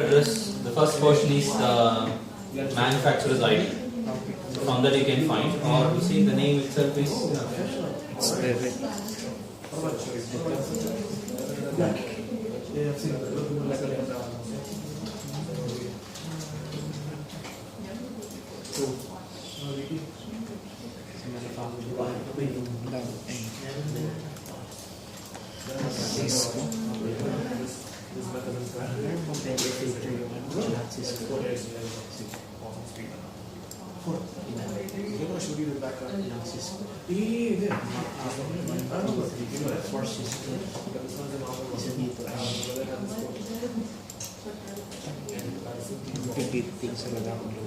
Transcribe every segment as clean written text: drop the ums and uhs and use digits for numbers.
address, the first portion is manufacturer's ID. So from that you can find, or you see the name itself is It's very Cisco. Pipiting sa ladang ulo.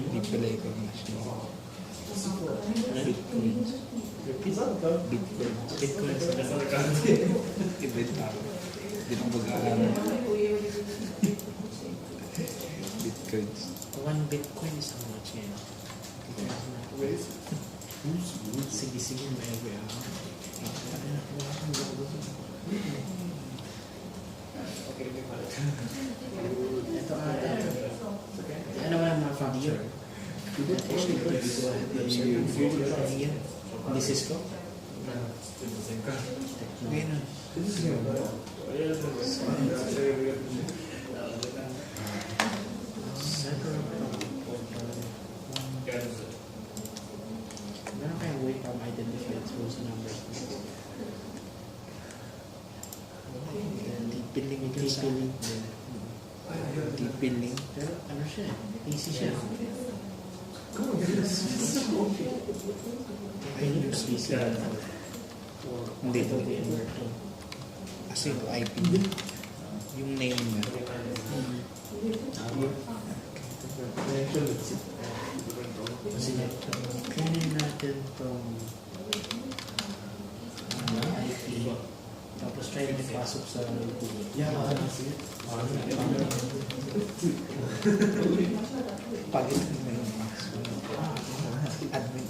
Di pala ikaw na siya. Bitcoins. Bitcoins sa ladang. Ibentaro. Di na mag-aaral. Bitcoins. 1 Bitcoin is how much yan? Sige, may aware. Ito ano ba ang mga family? Hindi Cisco? Ngayon. Meron kayong way para ma-identify those numbers? Deep billing. Pero ano siya? Easy siya. Hindi ito. Kasi ito IP. Yung name niya. Kasi kanin natin itong IP. Tapos try na ipasok sa Google. Pagit na yung admin.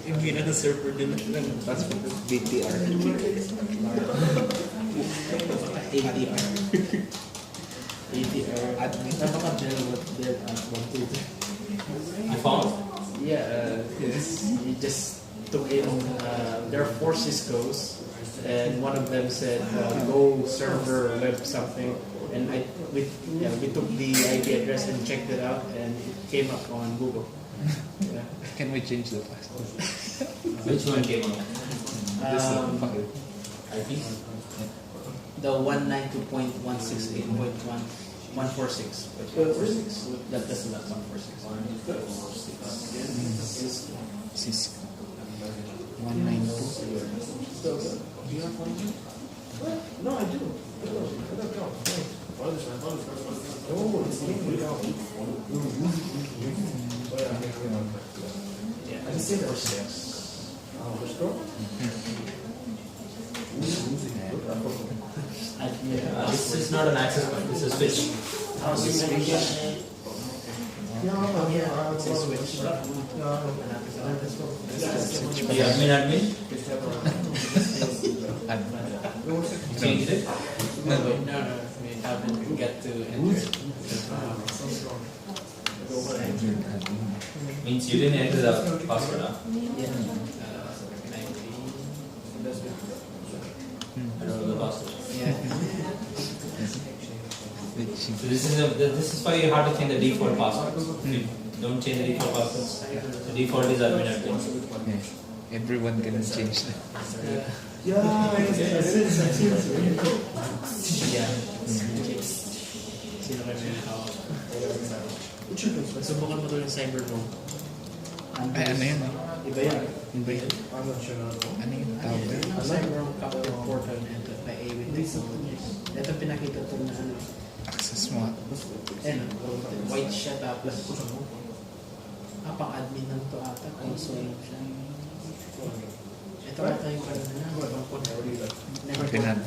Yung gina na server din ng password BTR. ATR admin. Napaka-del what del at 123. you found. Yeah, you just took in, there are 4 Ciscos, and one of them said, go server web something, and we took the IP address and checked it out, and it came up on Google. Yeah. Can we change the password? Which one came up? IP? The 192.168.146. That's not 146. Cisco. 192. No, I do. Yeah, I see that. This is not an access point, this is switch. The admin? Changed it? No, we haven't got to enter it. Means you didn't enter the password, huh? Yeah. I don't know the password. Yeah. So this is why you have to change the default password. You don't change the default password. The default is admin. Yeah. Everyone can change that. Yeah. Subukan mo ito yung cyber room. Ay, ano yun? Iba yan. Iba yun. Ano yung tawag yun? Cyber room capture portal nito by A with technologies. Ito pinakita ito na ano. Access mo. White siya tapos pang admin ng to ata. Console siya. Ito ata yung Pinan,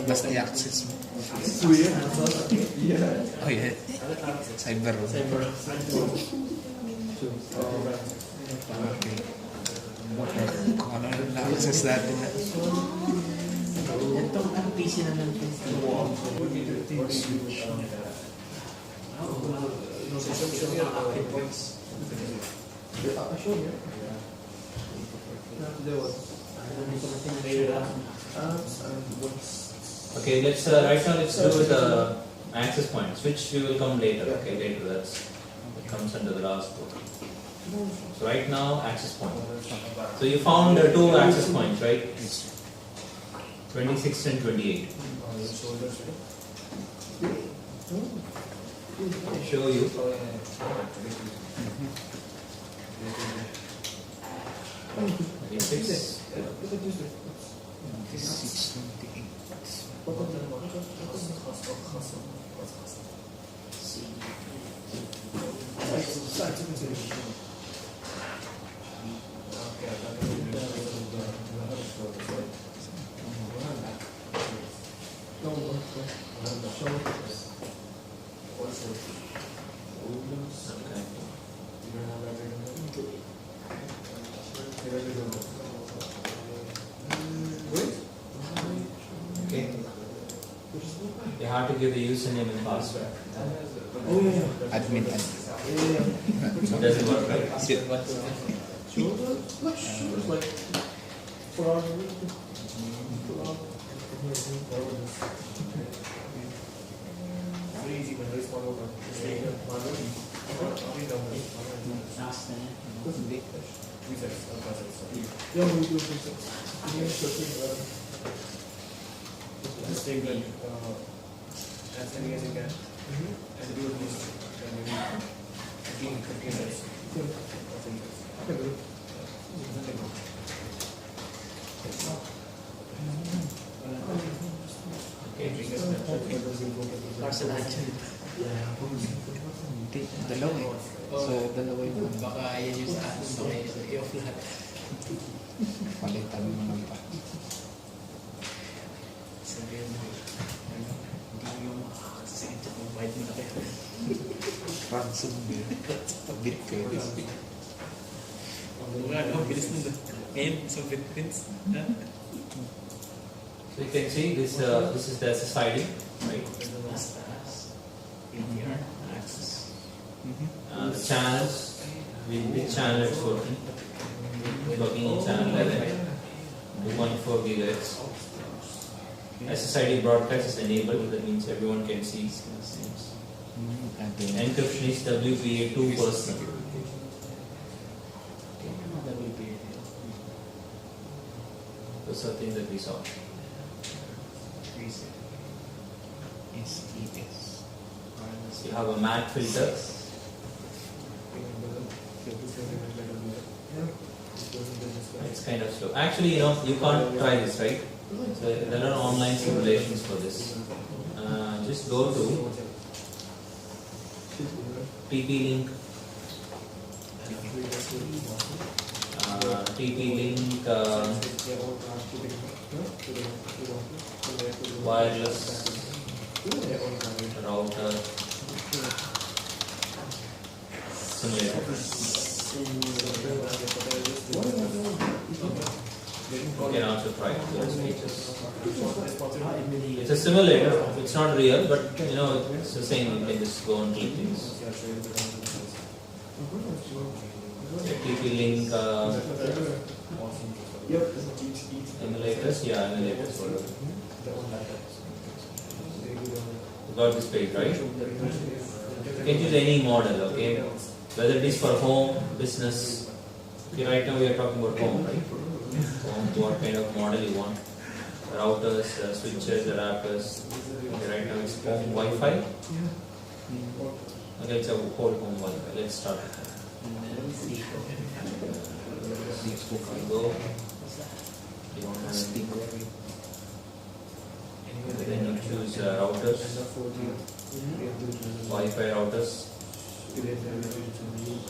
basta i-access mo. Oh yeah, cyber. Okay. Kung ano yung na-access natin na. Itong ang PC na lang Okay, let's right now let's do the access points, which we will come later. Okay, later that comes under the last book. So right now access point. So you found two access points, right? 26 and 28. I'll show you. 26. Okay. You have to give the username and password. Admin. It doesn't work, right? Hindi, dalawa eh. So, dalawa yung baka yan yung sa atin, baka yan sa i-off lahat. palitan mo ng pa. Sabihin mo, hindi yung makakasakit sa provide mo na kayo. Ransom din. Bitcoin. Bilis na doon. Ngayon, sa Bitcoins. So you can see this is the SSID, right? Access. The channels, which channel it's working. It's working in channel 11, 2.4 GHz. SSID broadcast is enabled, that means everyone can see. Encryption is WPA 2%. That's the thing that we saw. SES. You have a MAC filter. It's kind of slow. Actually, you can't try this, right? So there are online simulations for this. Just go to TP-Link. TP-Link wireless router simulator. You can also try those features. It's a simulator. It's not real, but it's the same. You can just go and click things. TP-Link emulators, emulators. You got this page, right? You can choose any model, okay? Whether it is for home, business. Okay, right now we are talking about home, right? Home, what kind of model you want? Routers, switches, adapters. Okay, right now it's home Wi-Fi. Okay, it's a whole home Wi-Fi. Let's start. Go. Then you choose routers, Wi-Fi routers.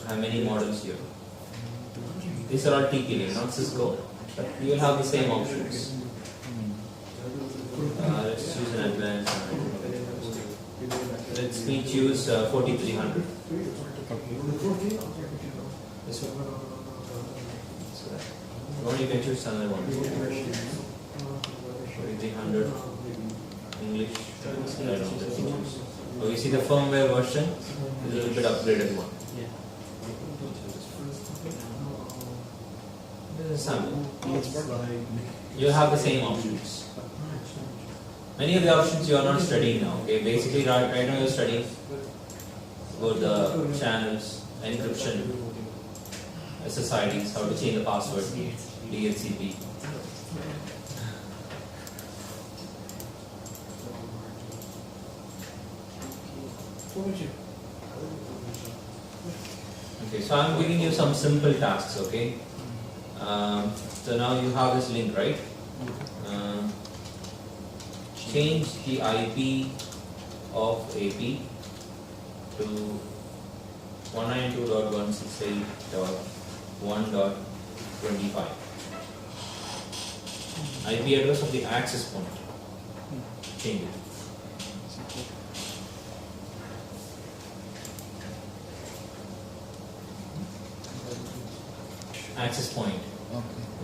How many models here? These are all TP-Link, not Cisco. but you will have the same options. Let's choose an advanced. Let's me choose 4300. This one. Or you can choose another one. 4300 English. I don't know. Oh, you see the firmware version is a little bit upgraded one. Yeah. This is sample. You have the same options. Many of the options you are not studying now. Okay, basically right now you're studying about the channels, encryption, SSIDs, how to change the password, DHCP. Okay, so I'm giving you some simple tasks. Okay, so now you have this link, right? Change the IP of AP to 192.168.1.25. IP address of the access point. Change it. Access point.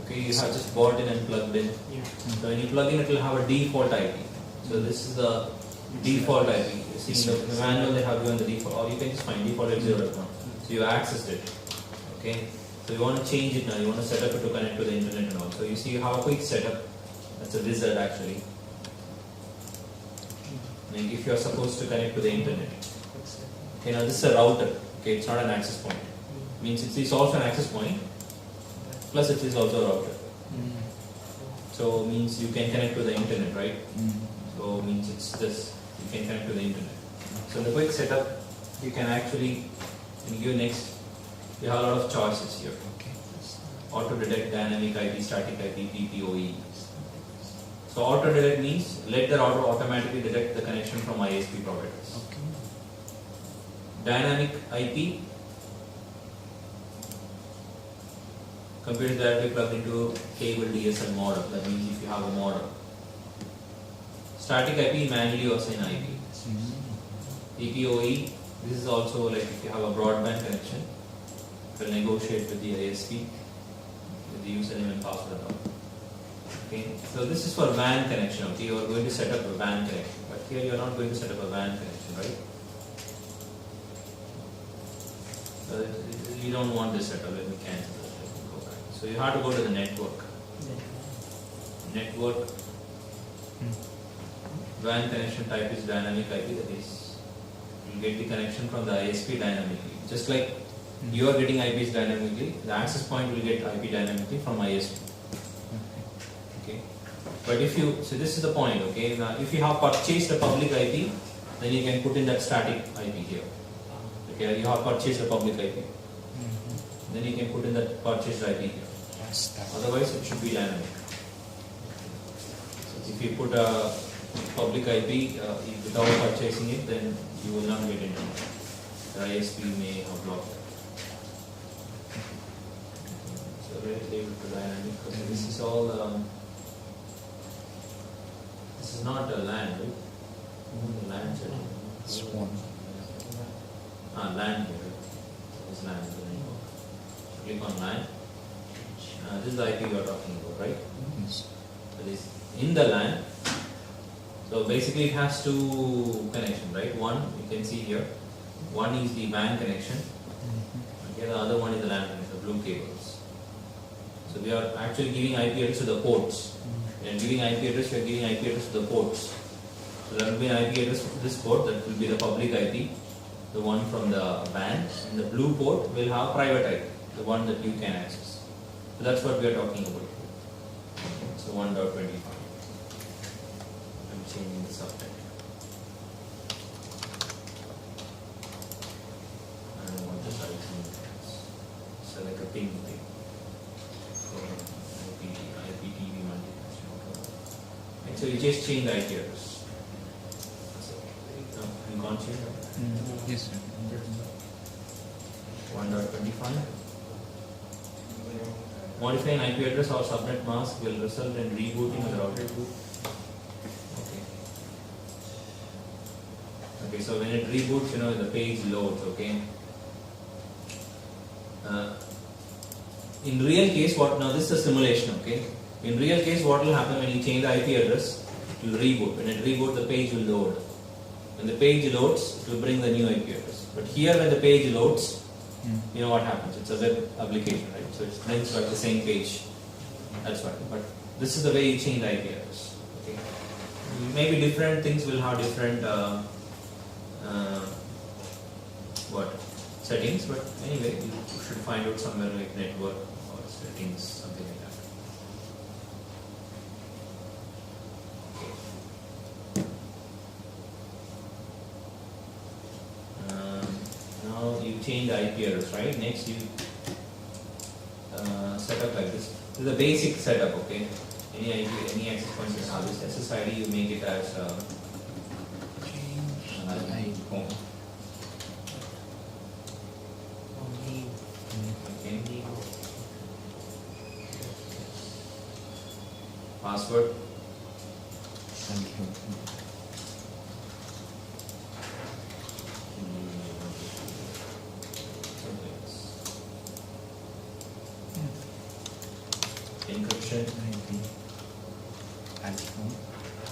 Okay, you have just bought in and plugged in. So when you plug in, it will have a default IP. So this is the default IP. You see in the manual they have given the default, or you can just find default at 0.1. So you accessed it. Okay. So you want to change it now. You want to set up it to connect to the internet and all. So you see you have a quick setup. That's a wizard actually. Like if you are supposed to connect to the internet. Okay, now this is a router. Okay, it's not an access point. Means it is also an access point. Plus it is also a router. So means you can connect to the internet, right? So means it's this. You can connect to the internet. So in the quick setup, you can actually give next. You have a lot of choices here. Auto detect, dynamic IP, static IP, PPOE. So auto detect means let the router automatically detect the connection from ISP providers. Dynamic IP. Computer directly plugged into cable DSL modem. That means if you have a modem. Static IP, manually you assign IP. PPOE, this is also like if you have a broadband connection, it will negotiate with the ISP, with the username and password. Okay, so this is for WAN connection. Okay, you are going to set up a WAN connection, but here you are not going to set up a WAN connection, right? You don't want this setup. Let me cancel this. Let me go back. So you have to go to the network. Network. WAN connection type is dynamic IP. That is, you get the connection from the ISP dynamically. Just like you are getting IPs dynamically, the access point will get IP dynamically from ISP. Okay. But if you, so this is the point. Okay. Now, if you have purchased a public IP, then you can put in that static IP here. Okay. You have purchased a public IP. Then you can put in that purchased IP here. Otherwise, it should be dynamic. If you put a public IP without purchasing it, then you will not get into it. The ISP may have blocked it. So leave it to dynamic. So this is all. This is not a LAN, right? LAN setting. It's one. LAN here. This is LAN. Click on LAN. This is the IP you are talking about, right? Yes. That is in the LAN. So basically it has two connections, right? One you can see here. One is the WAN connection. Okay, the other one is the LAN connection, the blue cables. So we are actually giving IP address to the ports. And giving IP address, we are giving IP address to the ports. So that will be an IP address for this port, that will be the public IP, the one from the WAN. And the blue port will have private IP, the one that you can access. So that's what we are talking about here. So 1.25. I'm changing the subject. I don't want this icon. So like a ping thing. So IPTV multiplexing. And so you just change the IP address. No, you can't change that. Yes, sir. 1.25. Modifying IP address or subnet mask will result in rebooting of the router. Okay. Okay, so when it reboots, the page loads, okay. In real case, now this is a simulation, okay. In real case, what will happen when you change the IP address? It will reboot. When it reboots, the page will load. When the page loads, it will bring the new IP address. But here, when the page loads, you know what happens? It's a web application, right? So it brings back the same page. That's why. But this is the way you change the IP address. Okay. Maybe different things will have different settings. But anyway, you should find out somewhere like network or settings, something like that. Now you change the IP address, right? Next you set up like this. This is a basic setup, okay? Any access points you have this SSID, you make it as home. Okay. Password. Encryption.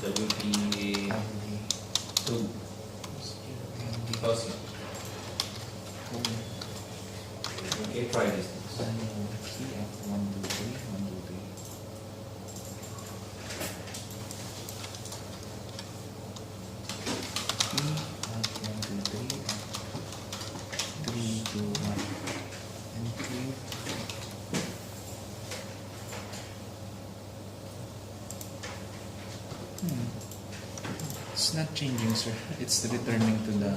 WPA 2. Person. Okay, try this. It's not changing, sir. It's returning to the.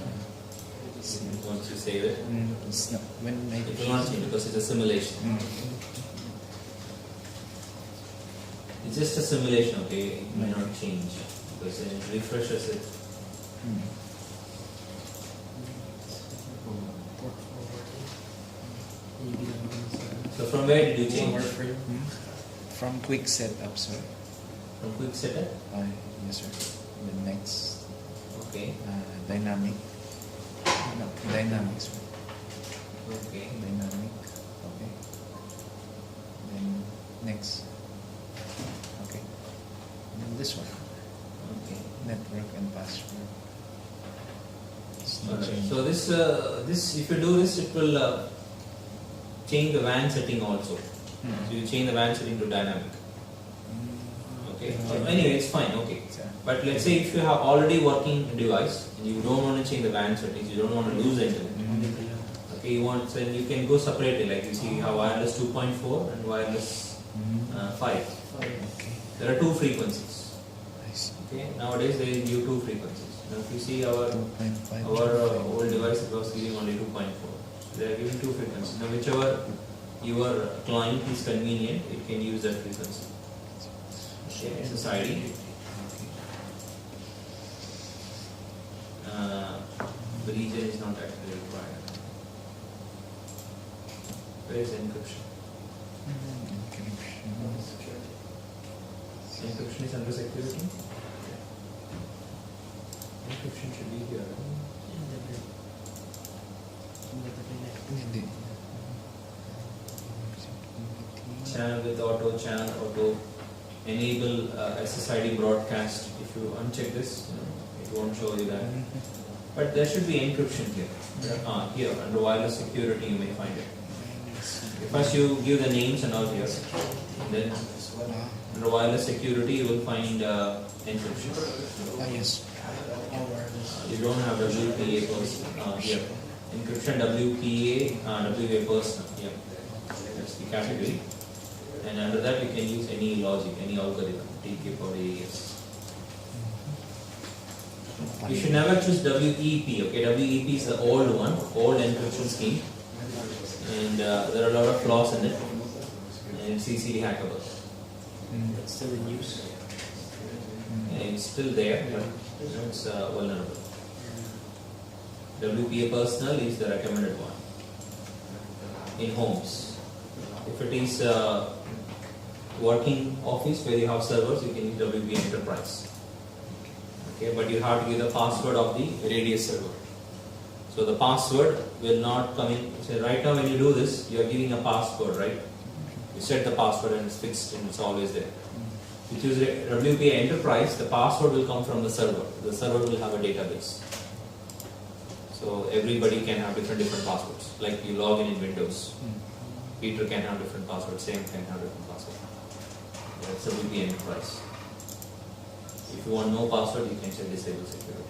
Once you save it, It's not when I. it will not change because it's a simulation. It's just a simulation, okay? It may not change because when it refreshes it. So from where did you change? From quick setup, sir. From quick setup? Yes, sir. The next Okay. dynamic. No, dynamics. Okay. Dynamic. Okay. Then next. Okay. Then this one. Okay. Network and password. It's not Alright. changing. So this if you do this, it will change the WAN setting also. So you change the WAN setting to dynamic. Okay. So anyway, it's fine. Okay. But let's say if you have already working device and you don't want to change the WAN settings, you don't want to lose the internet. Okay, then you can go separately. Like you see, you have wireless 2.4 and wireless 5. Okay. There are two frequencies. I see. Okay. Nowadays they give two frequencies. Now if you see our 2.5. old device, it was giving only 2.4. So they are giving two frequencies. Now whichever your client is convenient, it can use that frequency. Okay, SSID. The region is not actually required. Where is encryption? Encryption is under security. Encryption should be here. Channel with auto, enable SSID broadcast. If you uncheck this, it won't show you that. But there should be encryption here. Here, under wireless security, you may find it. First, you give the names and all here. Then, under wireless security, you will find encryption. Yes. You don't have WPA personal here. Encryption WPA personal. Yeah, that's the category. And under that, you can use any logic, any algorithm, TK or AES. You should never choose WEP. Okay, WEP is the old one, old encryption scheme, and there are a lot of flaws in it, and it's easily hackable. It's still in use. And it's still there, but it's vulnerable. WPA personal is the recommended one in homes. If it is working office where you have servers, you can use WP Enterprise. Okay, but you have to give the password of the Radius server. So the password will not come in. So right now when you do this, you are giving a password, right? You set the password and it's fixed and it's always there. If you use WP Enterprise, the password will come from the server. The server will have a database. So everybody can have different passwords. Like you log in Windows. Peter can have different passwords, Sam can have different passwords. That's WP Enterprise. If you want no password, you can say disable security.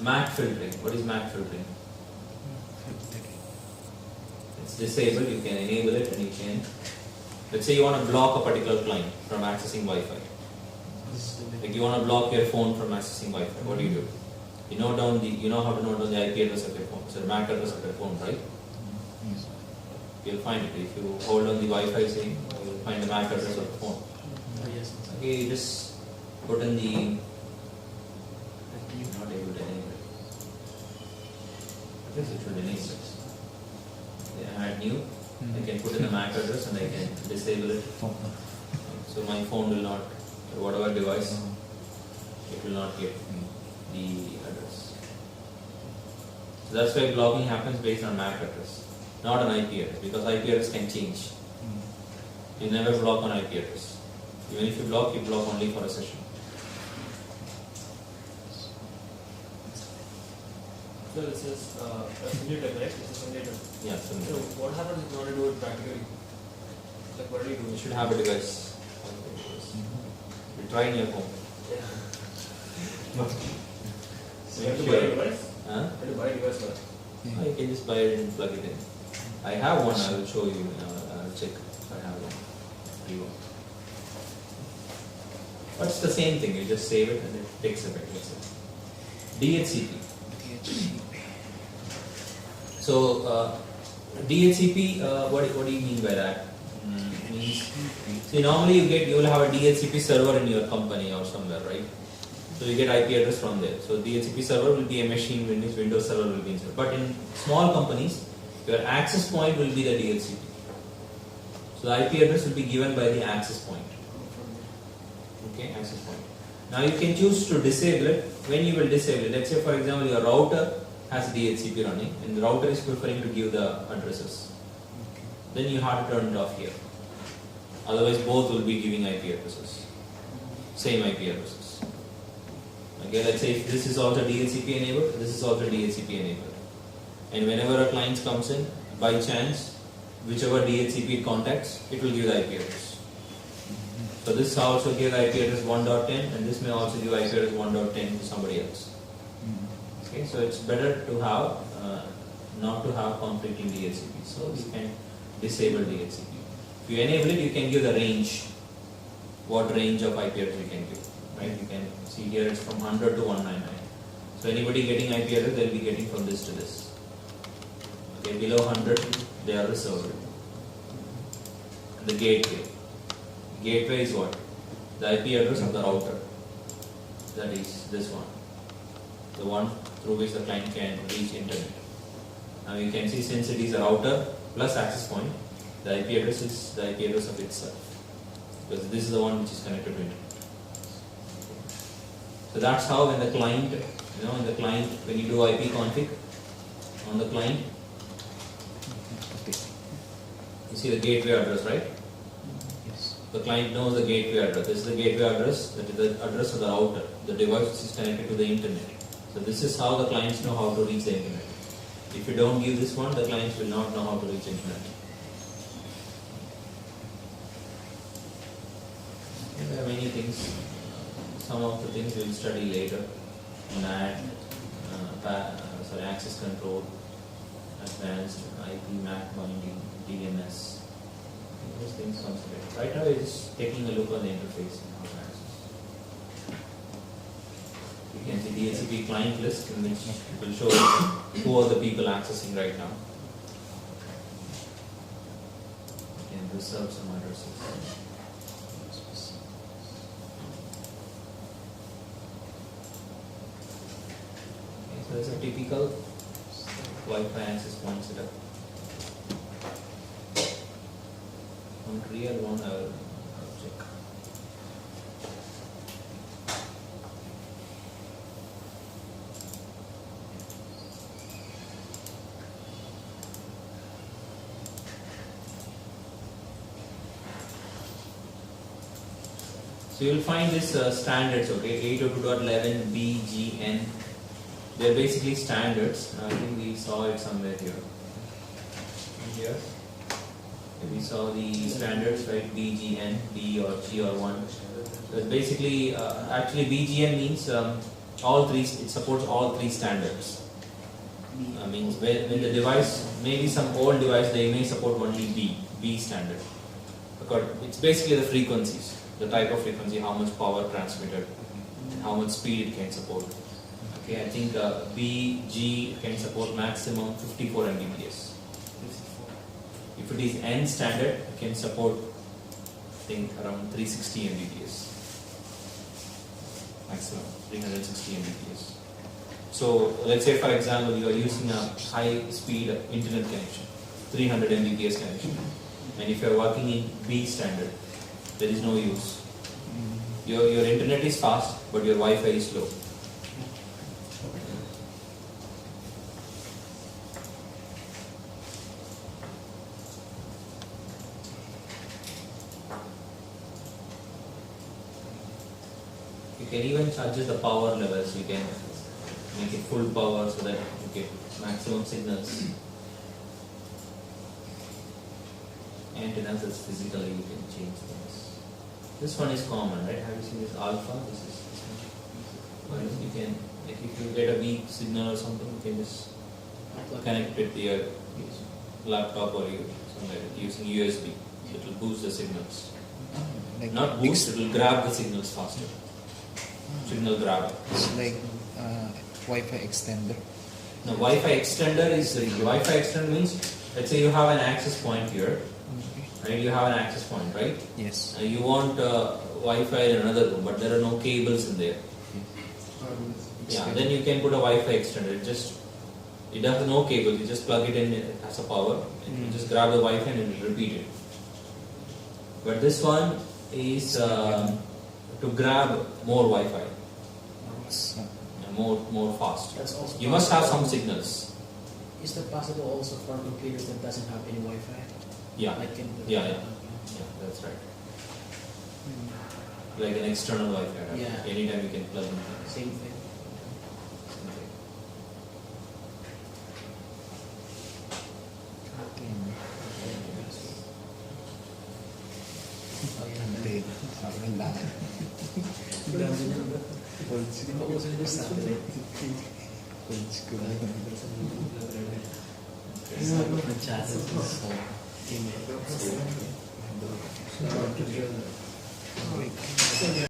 MAC filtering. What is MAC filtering? It's disabled, you can enable it and you can. Let's say you want to block a particular client from accessing Wi-Fi. Like you want to block your phone from accessing Wi-Fi. What do? You know how to note down the IP address of your phone. So the MAC address of your phone, right? Yes. You'll find it. If you hold on the Wi-Fi thing, you'll find the MAC address of the phone. Yes. Okay, you just put in the. You're not able to enable it. I guess it should enable it. They add new. I can put in the MAC address and I can disable it. So my phone will not, or whatever device, it will not get the address. So that's why blocking happens based on MAC address, not an IP address, because IP address can change. You never block on IP address. Even if you block only for a session. So this is a simulator, right? It's a simulator. Yeah, So so what happens if you want to do it practically? Like what do you do? you should have a device. You try in your home. So you have to buy a device? Huh? You have to buy a device for that. Oh, you can just buy it and plug it in. I have one, I will show you. I'll check if I have one. Free one. But it's the same thing, you just save it and it takes effect. That's it. DHCP. So, DHCP, what do you mean by that? Means, see, normally you will have a DHCP server in your company or somewhere, right? So you get IP address from there. So DHCP server will be a machine, Windows server will be inside. But in small companies, your access point will be the DHCP. So the IP address will be given by the access point. Okay, access point. Now you can choose to disable it. When you will disable it, let's say for example your router has DHCP running and the router is preferring to give the addresses. Then you have to turn it off here. Otherwise both will be giving IP addresses. Same IP addresses. Okay, let's say if this is also DHCP enabled, this is also DHCP enabled. And whenever a client comes in, by chance, whichever DHCP it contacts, it will give the IP address. So this also gives IP address 1.10 and this may also give IP address 1.10 to somebody else. Okay, so it's better to have, not to have conflicting DHCP. So you can disable DHCP. If you enable it, you can give the range. What range of IP address you can give. Right? You can see here it's from 100 to 199. So anybody getting IP address, they'll be getting from this to this. Okay, below 100, they are reserved. And the gateway. Gateway is what? The IP address of the router. That is this one. The one through which the client can reach internet. Now you can see since it is a router plus access point, the IP address is the IP address of itself. Because this is the one which is connected to internet. So that's how when the client, when you do IP config on the client, you see the gateway address, right? Yes. The client knows the gateway address. This is the gateway address, that is the address of the router, the device which is connected to the internet. So this is how the clients know how to reach the internet. If you don't give this one, the clients will not know how to reach internet. And there are many things. Some of the things we'll study later. NAT, access control, advanced IP MAC binding, DNS. Those things comes later. Right now we're just taking a look on the interface and how to access. You can see DHCP client list in which it will show who are the people accessing right now. You can reserve some addresses. So it's a typical Wi-Fi access point setup. On real one, I'll check. So you'll find this standards, okay, 802.11 BGN. They're basically standards. I think we saw it somewhere here. Here. We saw the standards, right? BGN, B or G or 1. So it's basically, actually BGN means all three, it supports all three standards. Means when the device, maybe some old device, they may support only B standard. Because it's basically the frequencies, the type of frequency, how much power transmitted, and how much speed it can support. Okay, I think BG can support maximum 54 Mbps. If it is N standard, it can support, I think, around 360 Mbps. Maximum 360 Mbps. So let's say, for example, you are using a high-speed internet connection, 300 Mbps connection, and if you are working in B standard, there is no use. Your internet is fast, but your Wi-Fi is slow. You can even adjust the power levels. You can make it full power so that you get maximum signals. Antennas is physically you can change things. This one is common, right? Have you seen this alpha? This one. You can, like if you get a weak signal or something, you can just connect it to your laptop or somewhere using USB. It will boost the signals. Like Not boost, it will grab the signals faster. Signal grab. It's like Wi-Fi extender. Now, Wi-Fi extender is Wi-Fi extender means, let's say you have an access point here, right? You have an access point, right? Yes. You want Wi-Fi in another room, but there are no cables in there. Yeah, then you can put a Wi-Fi extender. It has no cable. You just plug it in. It has a power. And you just grab the Wi-Fi and it will repeat it. But this one is to grab more Wi-Fi. More fast. That's also You must have some possible. signals. Is that possible also for computers that doesn't have any Wi-Fi? Yeah. Like in the, Yeah, that's right. Like an external Wi-Fi. Right? Yeah. Anytime you can plug in. Same thing. Oh, yeah. Hindi. Wala. Di ba uso nito sa satellite? Nag-chat sa email.